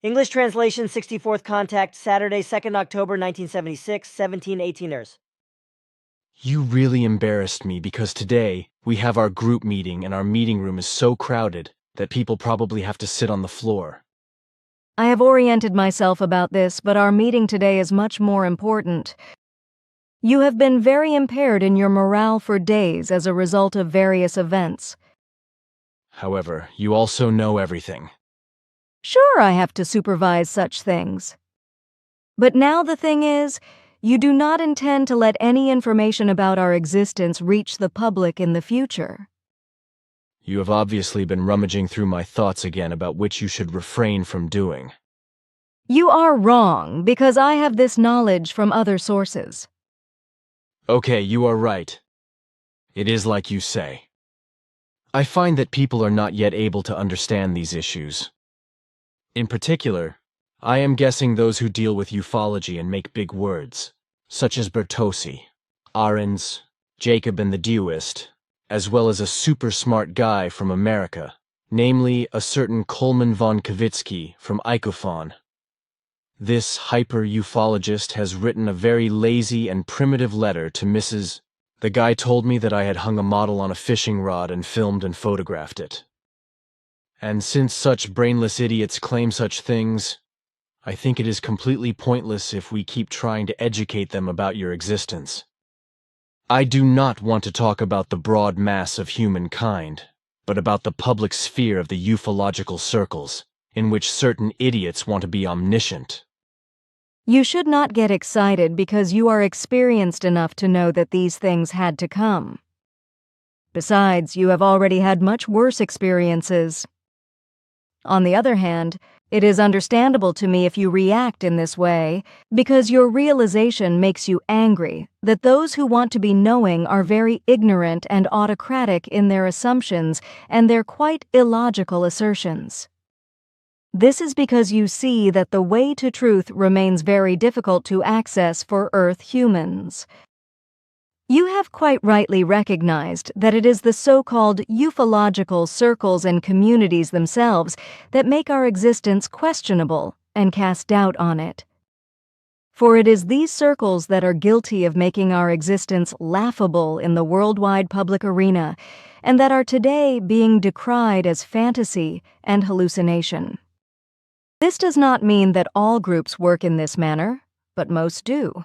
English translation, 64th contact, Saturday, 2nd October 1976, 17:18ers. You really embarrassed me because today we have our group meeting and our meeting room is so crowded that people probably have to sit on the floor. I have oriented myself about this, but our meeting today is much more important. You have been very impaired in your morale for days as a result of various events. However, you also know everything. Sure, I have to supervise such things. But now the thing is, you do not intend to let any information about our existence reach the public in the future. You have obviously been rummaging through my thoughts again about which you should refrain from doing. You are wrong, because I have this knowledge from other sources. Okay, you are right. It is like you say. I find that people are not yet able to understand these issues. In particular, I am guessing those who deal with ufology and make big words, such as Bertossi, Ahrens, Jacob and the Dewist, as well as a super smart guy from America, namely a certain Coleman von Kavitsky from Icofon. This hyper-ufologist has written a very lazy and primitive letter to Mrs. The guy told me that I had hung a model on a fishing rod and filmed and photographed it. And since such brainless idiots claim such things, I think it is completely pointless if we keep trying to educate them about your existence. I do not want to talk about the broad mass of humankind, but about the public sphere of the ufological circles, in which certain idiots want to be omniscient. You should not get excited because you are experienced enough to know that these things had to come. Besides, you have already had much worse experiences. On the other hand, it is understandable to me if you react in this way, because your realization makes you angry that those who want to be knowing are very ignorant and autocratic in their assumptions and their quite illogical assertions. This is because you see that the way to truth remains very difficult to access for Earth humans. You have quite rightly recognized that it is the so-called ufological circles and communities themselves that make our existence questionable and cast doubt on it. For it is these circles that are guilty of making our existence laughable in the worldwide public arena, and that are today being decried as fantasy and hallucination. This does not mean that all groups work in this manner, but most do.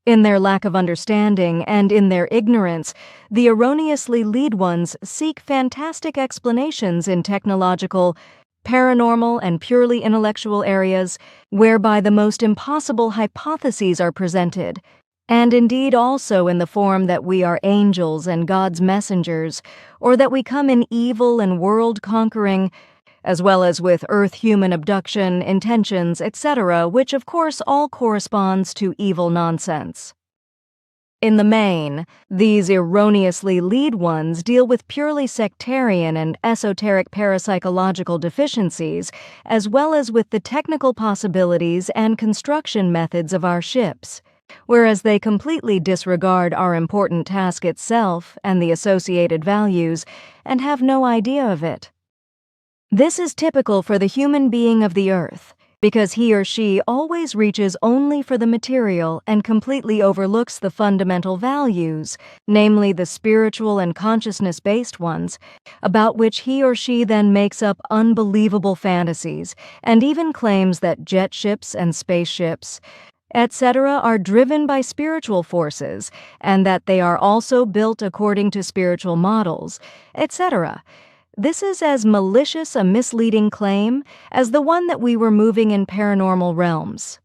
In their lack of understanding and in their ignorance, the erroneously lead ones seek fantastic explanations in technological, paranormal, and purely intellectual areas, whereby the most impossible hypotheses are presented, and indeed also in the form that we are angels and God's messengers, or that we come in evil and world-conquering, as well as with Earth-human abduction, intentions, etc., which of course all corresponds to evil nonsense. In the main, these erroneously lead ones deal with purely sectarian and esoteric parapsychological deficiencies, as well as with the technical possibilities and construction methods of our ships, whereas they completely disregard our important task itself and the associated values, and have no idea of it. This is typical for the human being of the Earth, because he or she always reaches only for the material and completely overlooks the fundamental values, namely the spiritual and consciousness-based ones, about which he or she then makes up unbelievable fantasies, and even claims that jet ships and spaceships, etc., are driven by spiritual forces, and that they are also built according to spiritual models, etc. This is as malicious a misleading claim as the one that we were moving in paranormal realms.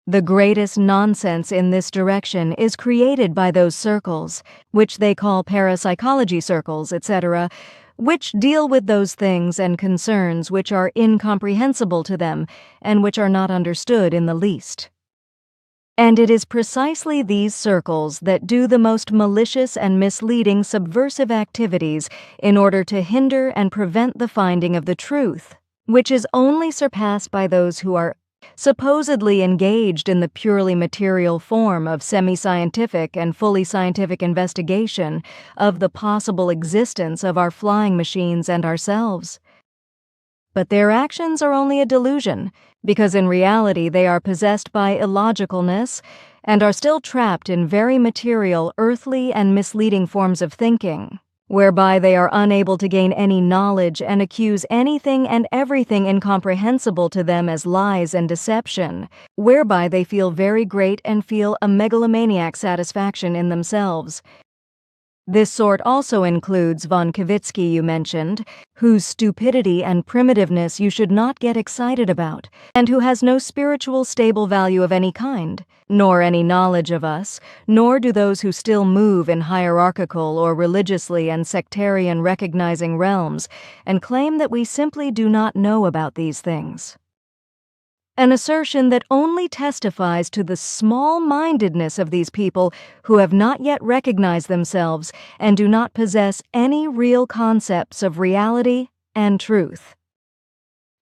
The greatest nonsense in this direction is created by those circles, which they call parapsychology circles, etc., which deal with those things and concerns which are incomprehensible to them and which are not understood in the least. And it is precisely these circles that do the most malicious and misleading subversive activities in order to hinder and prevent the finding of the truth, which is only surpassed by those who are supposedly engaged in the purely material form of semi-scientific and fully scientific investigation of the possible existence of our flying machines and ourselves. But their actions are only a delusion, because in reality they are possessed by illogicalness and are still trapped in very material, earthly, and misleading forms of thinking, whereby they are unable to gain any knowledge and accuse anything and everything incomprehensible to them as lies and deception, whereby they feel very great and feel a megalomaniac satisfaction in themselves. This sort also includes von Kavitsky you mentioned, whose stupidity and primitiveness you should not get excited about, and who has no spiritual stable value of any kind, nor any knowledge of us, nor do those who still move in hierarchical or religiously and sectarian recognizing realms, and claim that we simply do not know about these things. An assertion that only testifies to the small-mindedness of these people who have not yet recognized themselves and do not possess any real concepts of reality and truth.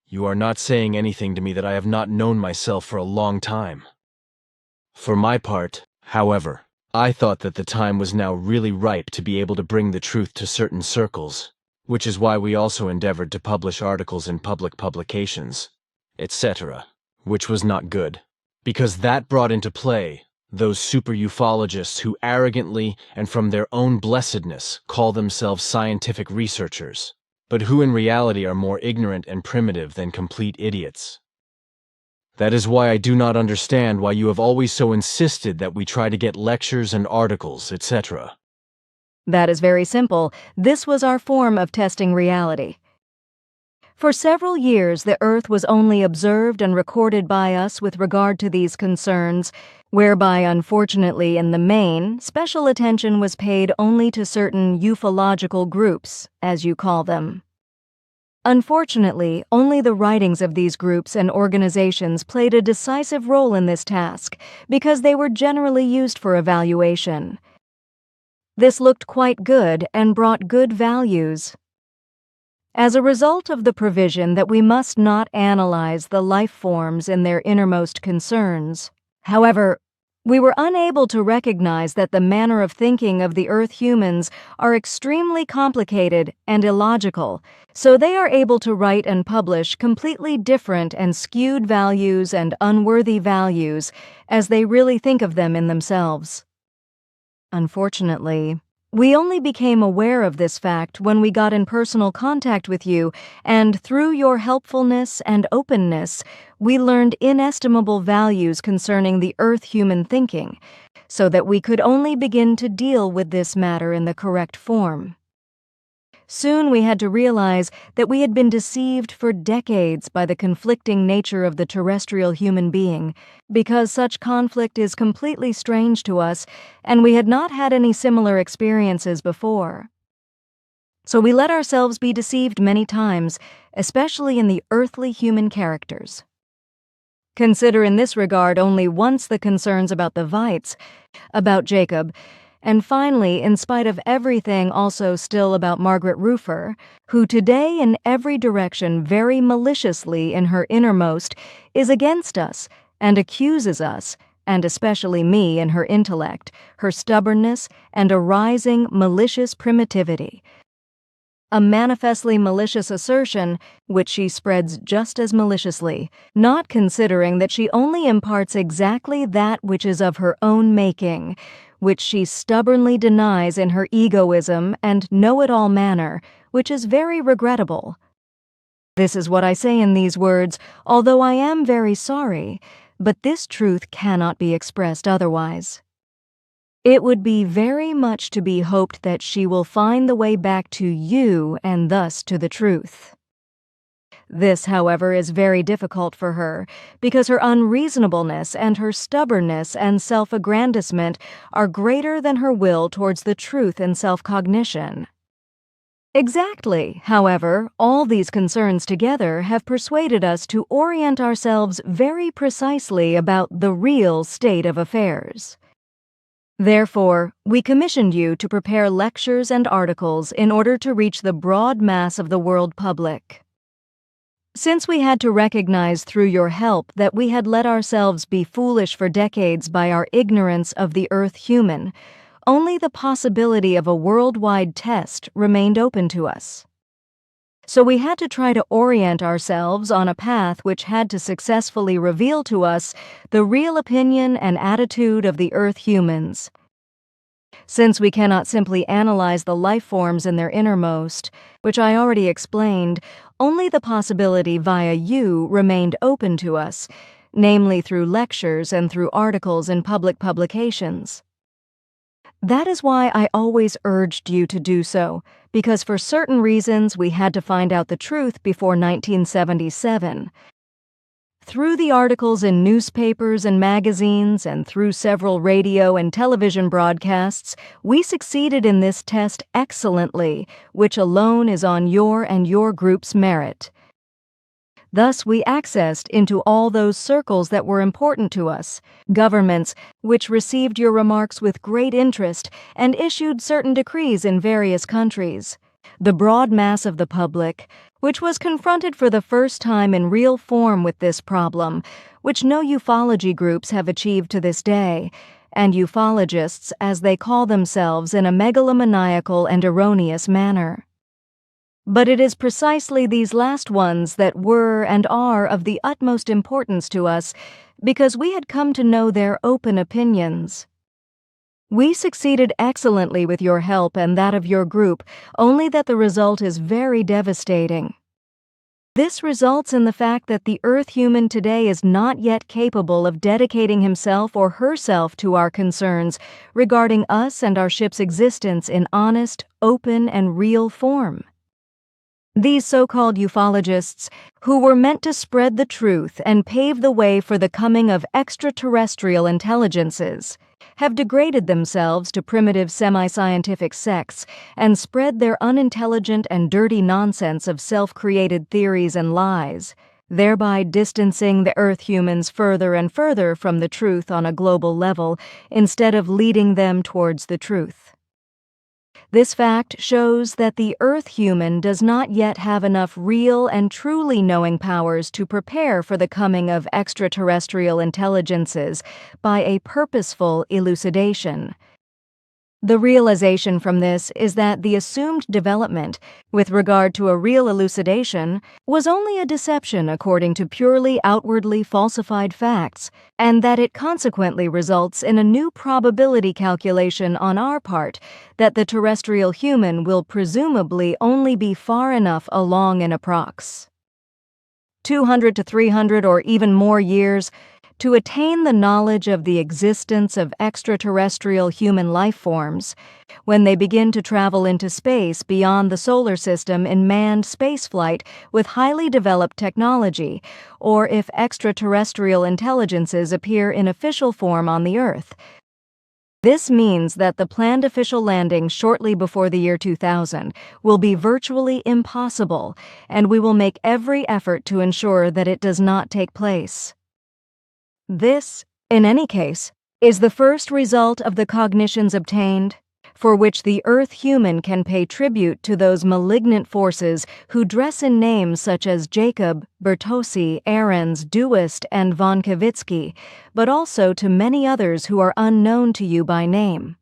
You are not saying anything to me that I have not known myself for a long time. For my part, however, I thought that the time was now really ripe to be able to bring the truth to certain circles, which is why we also endeavored to publish articles in public publications, etc., which was not good, because that brought into play those super-ufologists who arrogantly and from their own blessedness call themselves scientific researchers, but who in reality are more ignorant and primitive than complete idiots. That is why I do not understand why you have always so insisted that we try to get lectures and articles, etc. That is very simple. This was our form of testing reality. For several years, the Earth was only observed and recorded by us with regard to these concerns, whereby, unfortunately, in the main, special attention was paid only to certain ufological groups, as you call them. Unfortunately, only the writings of these groups and organizations played a decisive role in this task, because they were generally used for evaluation. This looked quite good and brought good values. As a result of the provision that we must not analyze the life forms in their innermost concerns, however, we were unable to recognize that the manner of thinking of the Earth humans are extremely complicated and illogical, so they are able to write and publish completely different and skewed values and unworthy values as they really think of them in themselves. Unfortunately, we only became aware of this fact when we got in personal contact with you, and through your helpfulness and openness, we learned inestimable values concerning the Earth human thinking, so that we could only begin to deal with this matter in the correct form. Soon we had to realize that we had been deceived for decades by the conflicting nature of the terrestrial human being, because such conflict is completely strange to us, and we had not had any similar experiences before. So we let ourselves be deceived many times, especially in the earthly human characters. Consider in this regard only once the concerns about the Vites, about Jacob, and finally, in spite of everything, also still about Margaret Rufer, who today in every direction very maliciously in her innermost is against us and accuses us, and especially me in her intellect, her stubbornness, and a rising malicious primitivity. A manifestly malicious assertion, which she spreads just as maliciously, not considering that she only imparts exactly that which is of her own making, which she stubbornly denies in her egoism and know-it-all manner, which is very regrettable. This is what I say in these words, although I am very sorry, but this truth cannot be expressed otherwise. It would be very much to be hoped that she will find the way back to you and thus to the truth. This, however, is very difficult for her, because her unreasonableness and her stubbornness and self-aggrandizement are greater than her will towards the truth and self-cognition. Exactly, however, all these concerns together have persuaded us to orient ourselves very precisely about the real state of affairs. Therefore, we commissioned you to prepare lectures and articles in order to reach the broad mass of the world public. Since we had to recognize through your help that we had let ourselves be foolish for decades by our ignorance of the Earth human, only the possibility of a worldwide test remained open to us. So we had to try to orient ourselves on a path which had to successfully reveal to us the real opinion and attitude of the Earth humans. Since we cannot simply analyze the life forms in their innermost, which I already explained, only the possibility via you remained open to us, namely through lectures and through articles in public publications. That is why I always urged you to do so, because for certain reasons we had to find out the truth before 1977. Through the articles in newspapers and magazines and through several radio and television broadcasts, we succeeded in this test excellently, which alone is on your and your group's merit. Thus, we accessed into all those circles that were important to us, governments which received your remarks with great interest and issued certain decrees in various countries, the broad mass of the public, which was confronted for the first time in real form with this problem, which no ufology groups have achieved to this day, and ufologists, as they call themselves, in a megalomaniacal and erroneous manner. But it is precisely these last ones that were and are of the utmost importance to us, because we had come to know their open opinions. We succeeded excellently with your help and that of your group, only that the result is very devastating. This results in the fact that the Earth human today is not yet capable of dedicating himself or herself to our concerns regarding us and our ship's existence in honest, open, and real form. These so-called ufologists, who were meant to spread the truth and pave the way for the coming of extraterrestrial intelligences, have degraded themselves to primitive semi-scientific sects and spread their unintelligent and dirty nonsense of self-created theories and lies, thereby distancing the Earth humans further and further from the truth on a global level instead of leading them towards the truth. This fact shows that the Earth human does not yet have enough real and truly knowing powers to prepare for the coming of extraterrestrial intelligences by a purposeful elucidation. The realization from this is that the assumed development, with regard to a real elucidation, was only a deception according to purely outwardly falsified facts, and that it consequently results in a new probability calculation on our part that the terrestrial human will presumably only be far enough along in approx. 200 to 300 or even more years to attain the knowledge of the existence of extraterrestrial human life forms, when they begin to travel into space beyond the solar system in manned spaceflight with highly developed technology, or if extraterrestrial intelligences appear in official form on the Earth. This means that the planned official landing shortly before the year 2000 will be virtually impossible, and we will make every effort to ensure that it does not take place. This, in any case, is the first result of the cognitions obtained, for which the Earth human can pay tribute to those malignant forces who dress in names such as Jacob, Bertossi, Ahrens, Duist, and von Kavitsky, but also to many others who are unknown to you by name.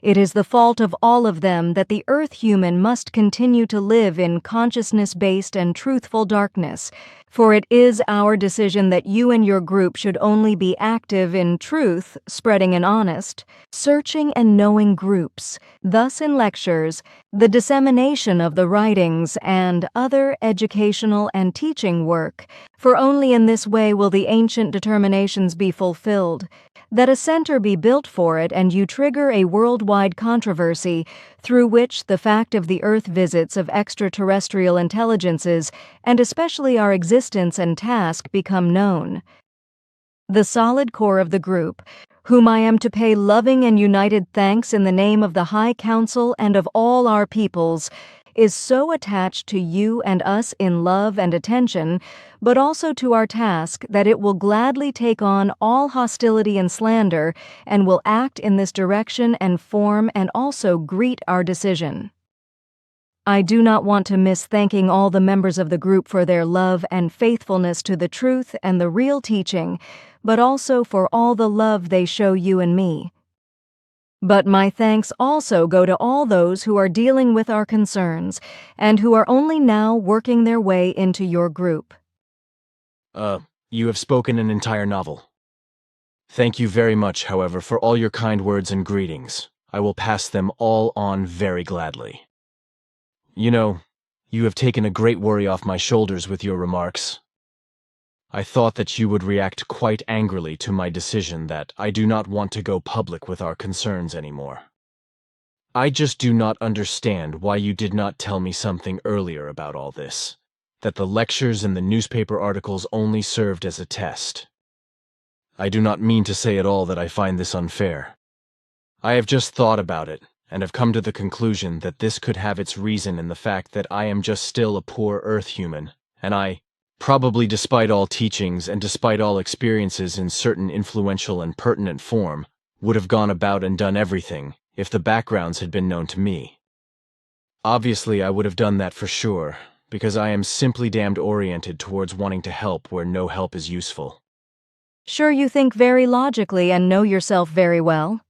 It is the fault of all of them that the Earth human must continue to live in consciousness-based and truthful darkness, for it is our decision that you and your group should only be active in truth, spreading an honest, searching and knowing groups, thus in lectures, the dissemination of the writings and other educational and teaching work, for only in this way will the ancient determinations be fulfilled, that a center be built for it and you trigger a worldwide controversy through which the fact of the Earth visits of extraterrestrial intelligences and especially our existence and task become known. The solid core of the group, whom I am to pay loving and united thanks in the name of the High Council and of all our peoples, is so attached to you and us in love and attention, but also to our task, that it will gladly take on all hostility and slander and will act in this direction and form and also greet our decision. I do not want to miss thanking all the members of the group for their love and faithfulness to the truth and the real teaching, but also for all the love they show you and me. But my thanks also go to all those who are dealing with our concerns and who are only now working their way into your group. You have spoken an entire novel. Thank you very much, however, for all your kind words and greetings. I will pass them all on very gladly. You know, you have taken a great worry off my shoulders with your remarks. I thought that you would react quite angrily to my decision that I do not want to go public with our concerns anymore. I just do not understand why you did not tell me something earlier about all this, that the lectures and the newspaper articles only served as a test. I do not mean to say at all that I find this unfair. I have just thought about it, and have come to the conclusion that this could have its reason in the fact that I am just still a poor Earth human, and I, probably despite all teachings and despite all experiences in certain influential and pertinent form, would have gone about and done everything if the backgrounds had been known to me. Obviously, I would have done that for sure, because I am simply damned oriented towards wanting to help where no help is useful. Sure, you think very logically and know yourself very well.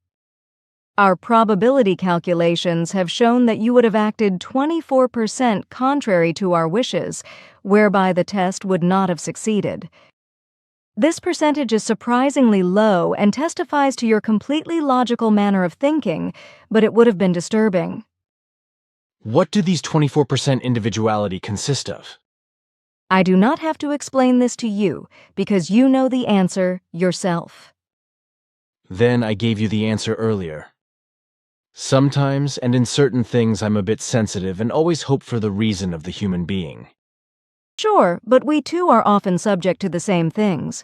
Our probability calculations have shown that you would have acted 24% contrary to our wishes, whereby the test would not have succeeded. This percentage is surprisingly low and testifies to your completely logical manner of thinking, but it would have been disturbing. What do these 24% individuality consist of? I do not have to explain this to you, because you know the answer yourself. Then I gave you the answer earlier. Sometimes, and in certain things, I'm a bit sensitive and always hope for the reason of the human being. Sure, but we too are often subject to the same things.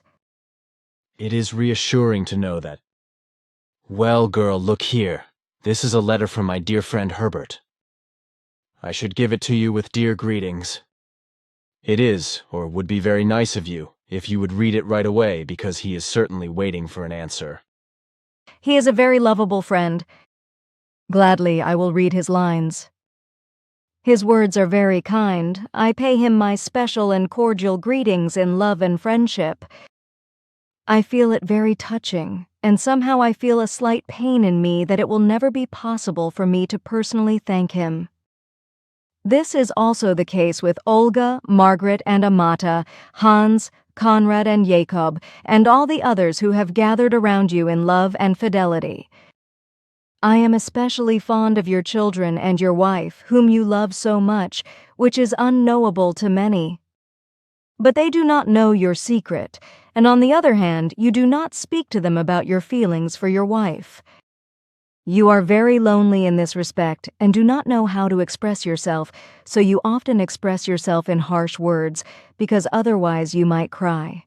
It is reassuring to know that. Well, girl, look here. This is a letter from my dear friend Herbert. I should give it to you with dear greetings. It is, or would be very nice of you, if you would read it right away, because he is certainly waiting for an answer. He is a very lovable friend. Gladly, I will read his lines. His words are very kind. I pay him my special and cordial greetings in love and friendship. I feel it very touching, and somehow I feel a slight pain in me that it will never be possible for me to personally thank him. This is also the case with Olga, Margaret, and Amata, Hans, Konrad, and Jacob, and all the others who have gathered around you in love and fidelity. I am especially fond of your children and your wife, whom you love so much, which is unknowable to many. But they do not know your secret, and on the other hand, you do not speak to them about your feelings for your wife. You are very lonely in this respect and do not know how to express yourself, so you often express yourself in harsh words, because otherwise you might cry.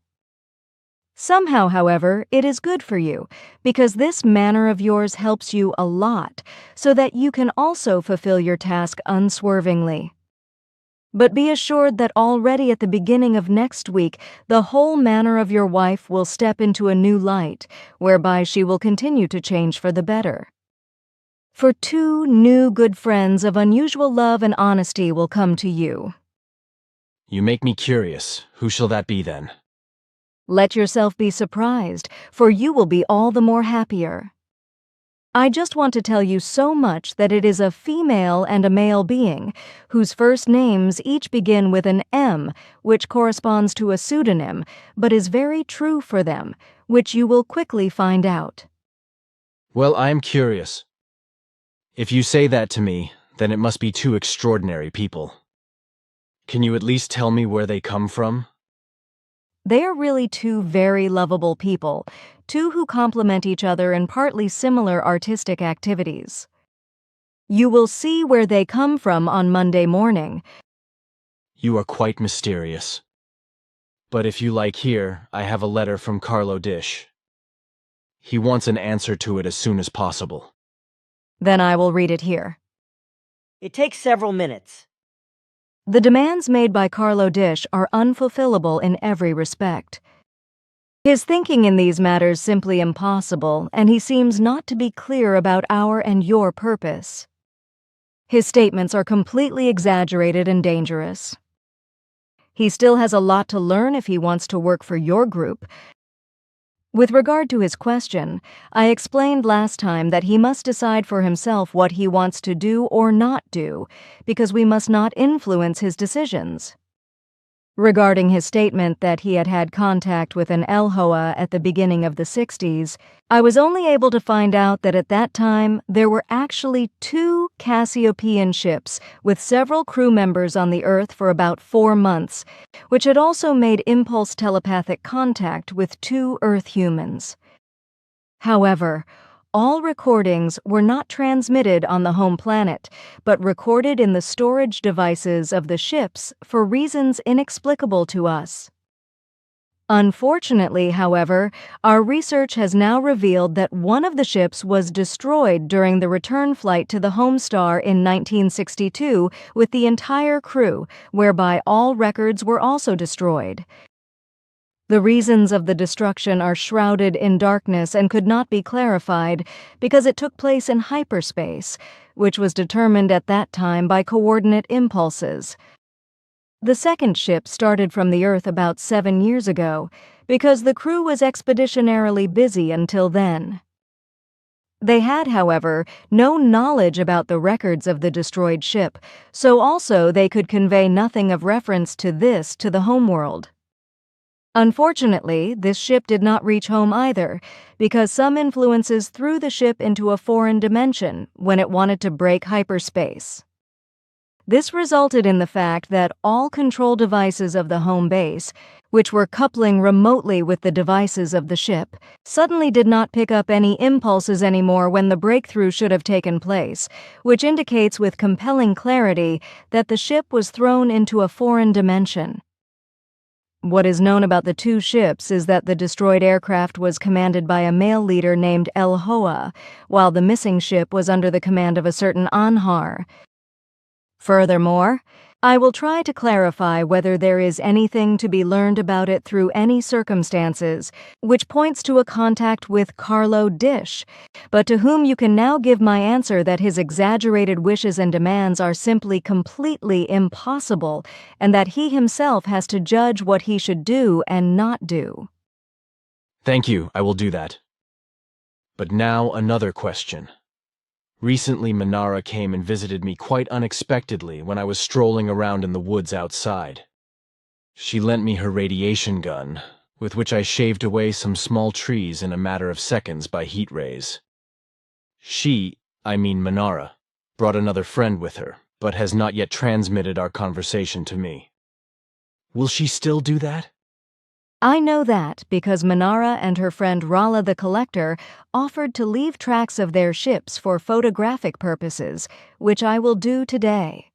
Somehow, however, it is good for you, because this manner of yours helps you a lot, so that you can also fulfill your task unswervingly. But be assured that already at the beginning of next week, the whole manner of your wife will step into a new light, whereby she will continue to change for the better. For 2 new good friends of unusual love and honesty will come to you. You make me curious. Who shall that be then? Let yourself be surprised, for you will be all the more happier. I just want to tell you so much that it is a female and a male being, whose first names each begin with an M, which corresponds to a pseudonym, but is very true for them, which you will quickly find out. Well, I am curious. If you say that to me, then it must be 2 extraordinary people. Can you at least tell me where they come from? They are really 2 very lovable people, 2 who complement each other in partly similar artistic activities. You will see where they come from on Monday morning. You are quite mysterious. But if you like, here, I have a letter from Carlo Dish. He wants an answer to it as soon as possible. Then I will read it here. It takes several minutes. The demands made by Carlo Dish are unfulfillable in every respect. His thinking in these matters simply impossible, and he seems not to be clear about our and your purpose. His statements are completely exaggerated and dangerous. He still has a lot to learn if he wants to work for your group. With regard to his question, I explained last time that he must decide for himself what he wants to do or not do, because we must not influence his decisions. Regarding his statement that he had had contact with an Elhoa at the beginning of the 60s, I was only able to find out that at that time there were actually 2 Cassiopean ships with several crew members on the Earth for about 4 months, which had also made impulse telepathic contact with 2 Earth humans. However, all recordings were not transmitted on the home planet, but recorded in the storage devices of the ships for reasons inexplicable to us. Unfortunately, however, our research has now revealed that one of the ships was destroyed during the return flight to the home star in 1962 with the entire crew, whereby all records were also destroyed. The reasons of the destruction are shrouded in darkness and could not be clarified because it took place in hyperspace, which was determined at that time by coordinate impulses. The second ship started from the Earth about 7 years ago because the crew was expeditionarily busy until then. They had, however, no knowledge about the records of the destroyed ship, so also they could convey nothing of reference to this to the homeworld. Unfortunately, this ship did not reach home either, because some influences threw the ship into a foreign dimension when it wanted to break hyperspace. This resulted in the fact that all control devices of the home base, which were coupling remotely with the devices of the ship, suddenly did not pick up any impulses anymore when the breakthrough should have taken place, which indicates with compelling clarity that the ship was thrown into a foreign dimension. What is known about the 2 ships is that the destroyed aircraft was commanded by a male leader named Elhoa, while the missing ship was under the command of a certain Anhar. Furthermore, I will try to clarify whether there is anything to be learned about it through any circumstances, which points to a contact with Carlo Dish, but to whom you can now give my answer that his exaggerated wishes and demands are simply completely impossible, and that he himself has to judge what he should do and not do. Thank you, I will do that. But now another question. Recently, Manara came and visited me quite unexpectedly when I was strolling around in the woods outside. She lent me her radiation gun, with which I shaved away some small trees in a matter of seconds by heat rays. I mean Manara, brought another friend with her, but has not yet transmitted our conversation to me. Will she still do that? I know that because Manara and her friend Rala the Collector offered to leave tracks of their ships for photographic purposes, which I will do today.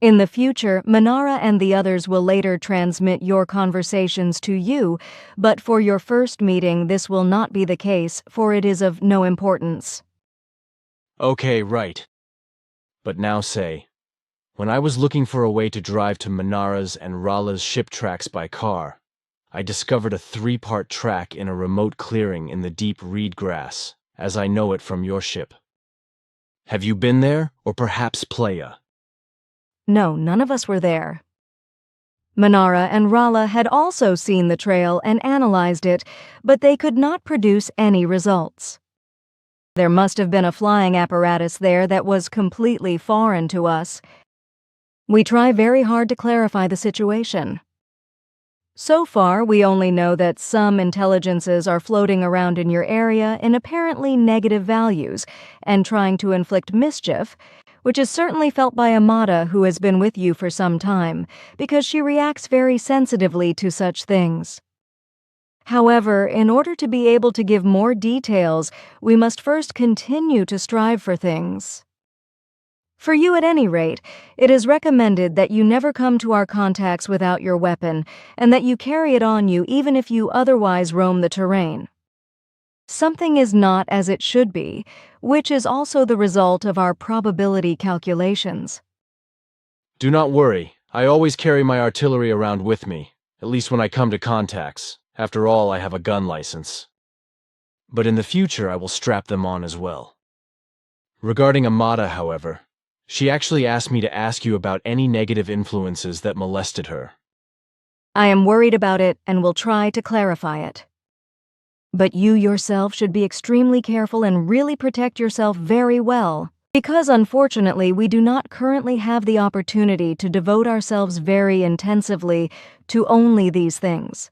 In the future, Manara and the others will later transmit your conversations to you, but for your first meeting this will not be the case, for it is of no importance. Okay, right. But now say, when I was looking for a way to drive to Manara's and Rala's ship tracks by car, I discovered a 3-part track in a remote clearing in the deep reed grass, as I know it from your ship. Have you been there, or perhaps Playa? No, none of us were there. Manara and Rala had also seen the trail and analyzed it, but they could not produce any results. There must have been a flying apparatus there that was completely foreign to us. We try very hard to clarify the situation. So far, we only know that some intelligences are floating around in your area in apparently negative values and trying to inflict mischief, which is certainly felt by Amada, who has been with you for some time, because she reacts very sensitively to such things. However, in order to be able to give more details, we must first continue to strive for things. For you, at any rate, it is recommended that you never come to our contacts without your weapon, and that you carry it on you even if you otherwise roam the terrain. Something is not as it should be, which is also the result of our probability calculations. Do not worry, I always carry my artillery around with me, at least when I come to contacts. After all, I have a gun license. But in the future, I will strap them on as well. Regarding Amada, however, she actually asked me to ask you about any negative influences that molested her. I am worried about it and will try to clarify it. But you yourself should be extremely careful and really protect yourself very well, because unfortunately we do not currently have the opportunity to devote ourselves very intensively to only these things.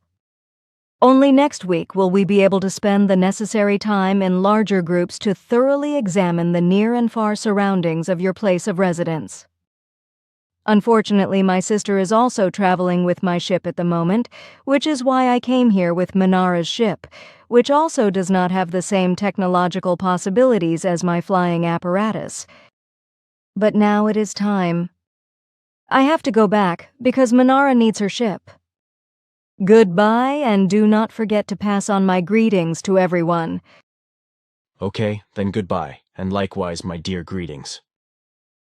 Only next week will we be able to spend the necessary time in larger groups to thoroughly examine the near and far surroundings of your place of residence. Unfortunately, my sister is also traveling with my ship at the moment, which is why I came here with Manara's ship, which also does not have the same technological possibilities as my flying apparatus. But now it is time. I have to go back because Manara needs her ship. Goodbye, and do not forget to pass on my greetings to everyone. Okay, then goodbye, and likewise my dear greetings.